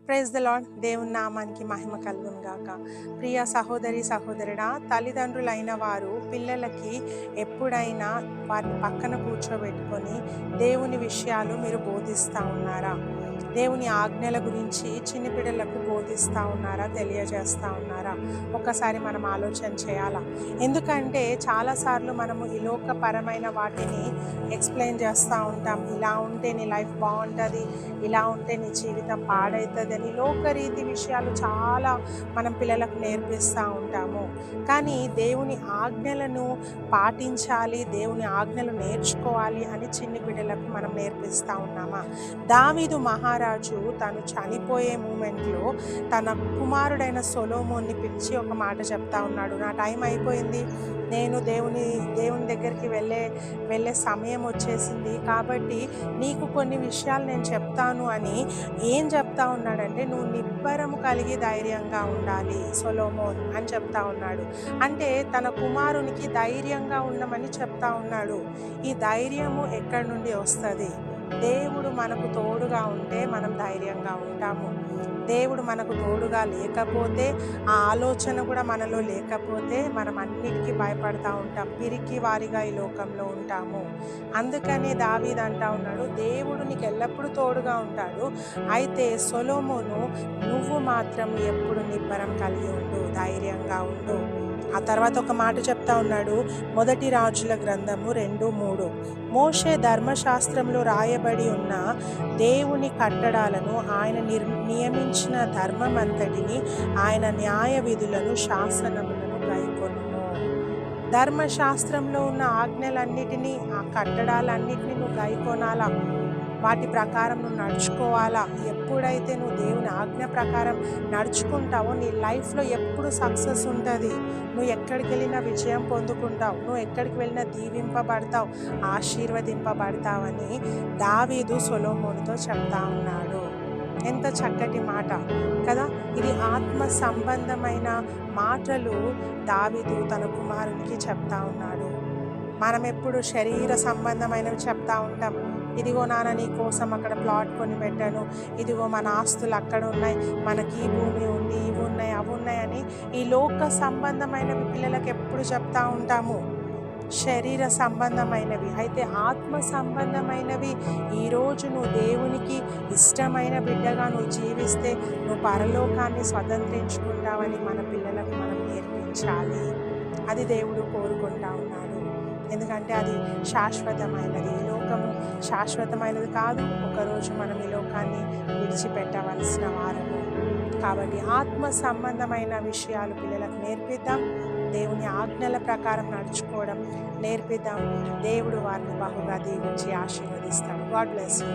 Praise the lord. దేవుని నామానికి మహిమ కలుగును గాక. ప్రియ సహోదరి సహోదరుడా, తల్లిదండ్రులైన వారు పిల్లలకి ఎప్పుడైనా వారిని పక్కన కూర్చోబెట్టుకొని దేవుని విషయాలు మీరు బోధిస్తూ ఉన్నారా? దేవుని ఆజ్ఞల గురించి చిన్న పిల్లలకు బోధిస్తూ ఉన్నారా, తెలియజేస్తూ ఉన్నారా? ఒక్కసారి మనం ఆలోచన చేయాలా. ఎందుకంటే చాలాసార్లు మనము ఈ లోకపరమైన వాటిని ఎక్స్ప్లెయిన్ చేస్తూ ఉంటాం. ఇలా ఉంటే నీ లైఫ్ బాగుంటుంది, ఇలా ఉంటే నీ జీవితం పాడవుతుంది అని లోకరీతి విషయాలు చాలా మనం పిల్లలకు నేర్పిస్తూ ఉంటాము. కానీ దేవుని ఆజ్ఞలను పాటించాలి, దేవుని ఆజ్ఞలు నేర్చుకోవాలి అని చిన్న బిడ్డలకు మనం నేర్పిస్తూ ఉన్నామా? దావీదు మహారాజు తను చనిపోయే మూమెంట్లో తన కుమారుడైన సొలొమోన్ని పిలిచి ఒక మాట చెప్తా ఉన్నాడు. నా టైం అయిపోయింది, నేను దేవుని దగ్గరికి వెళ్ళే సమయం వచ్చేసింది, కాబట్టి నీకు కొన్ని విషయాలు నేను చెప్తాను అని ఏం చెప్తా ఉన్నాడంటే, నువ్వు నిబ్బరము కలిగి ధైర్యంగా ఉండాలి సొలొమోన్ అని చెప్తా ఉన్నాడు. అంటే తన కుమారునికి ధైర్యంగా ఉండమని చెప్తా ఉన్నాడు. ఈ ధైర్యము ఎక్కడి నుండి వస్తుంది? దేవుడు మనకు తోడుగా ఉంటే మనం ధైర్యంగా ఉంటాము. దేవుడు మనకు తోడుగా లేకపోతే, ఆ ఆలోచన కూడా మనలో లేకపోతే మనం అన్నిటికీ భయపడతా ఉంటాం, పిరికి వారిగా ఈ లోకంలో ఉంటాము. అందుకనే దావీదు అంటా ఉన్నాడు, దేవుడు నీకు ఎల్లప్పుడూ తోడుగా ఉంటాడు. అయితే సొలొమోను, నువ్వు మాత్రం ఎప్పుడు నిబ్బరం కలిగి ఉండు, ధైర్యంగా ఉండు. ఆ తర్వాత ఒక మాట చెప్తా ఉన్నాడు, మొదటి రాజుల గ్రంథము 2:3. మోషే ధర్మశాస్త్రంలో రాయబడి ఉన్న దేవుని కట్టడాలను, ఆయన నియమించిన ధర్మమంతటిని, ఆయన న్యాయ విధులను, శాసనములను గైకొనుము. ధర్మశాస్త్రంలో ఉన్న ఆజ్ఞలన్నిటినీ, ఆ కట్టడాలన్నిటినీ నువ్వు గైకొనాలా, వాటి ప్రకారం నువ్వు నడుచుకోవాలా. ఎప్పుడైతే నువ్వు దేవుని ఆజ్ఞ ప్రకారం నడుచుకుంటావో నీ లైఫ్లో ఎప్పుడు సక్సెస్ ఉంటుంది. నువ్వు ఎక్కడికి వెళ్ళినా విజయం పొందుకుంటావు, నువ్వు ఎక్కడికి వెళ్ళినా దీవింపబడతావు, ఆశీర్వదింపబడతావని దావీదు సొలొమోనుతో చెప్తా ఉన్నాడు. ఎంత చక్కటి మాట కదా! ఇది ఆత్మ సంబంధమైన మాటలు దావీదు తన కుమారునికి చెప్తా ఉన్నాడు. మనం ఎప్పుడు శరీర సంబంధమైనవి చెప్తా ఉంటాం. ఇదిగో నాన్న నీ కోసం అక్కడ ప్లాట్ కొని పెట్టాను, ఇదిగో మన ఆస్తులు అక్కడ ఉన్నాయి, మనకి ఈ భూమి ఉంది, ఇవి ఉన్నాయి, అవి ఉన్నాయని ఈ లోక సంబంధమైనవి పిల్లలకు ఎప్పుడు చెప్తా ఉంటాము, శరీర సంబంధమైనవి. అయితే ఆత్మ సంబంధమైనవి, ఈరోజు నువ్వు దేవునికి ఇష్టమైన బిడ్డగా నువ్వు జీవిస్తే నువ్వు పరలోకాన్ని స్వతంత్రించుకుంటావని మన పిల్లలకు మనం నేర్పించాలి. అది దేవుడు కోరుకుంటా ఉన్నాడు. ఎందుకంటే అది శాశ్వతమైనది. ఈ లోకము శాశ్వతమైనది కాదు. ఒకరోజు మనం ఈ లోకాన్ని విడిచిపెట్టవలసిన వారము. కాబట్టి ఆత్మ సంబంధమైన విషయాలు పిల్లలకు నేర్పిద్దాం. దేవుని ఆజ్ఞల ప్రకారం నడుచుకోవడం నేర్పిద్దాం. దేవుడు వారిని బహుగా దీవించి ఆశీర్వదిస్తాడు. God bless you.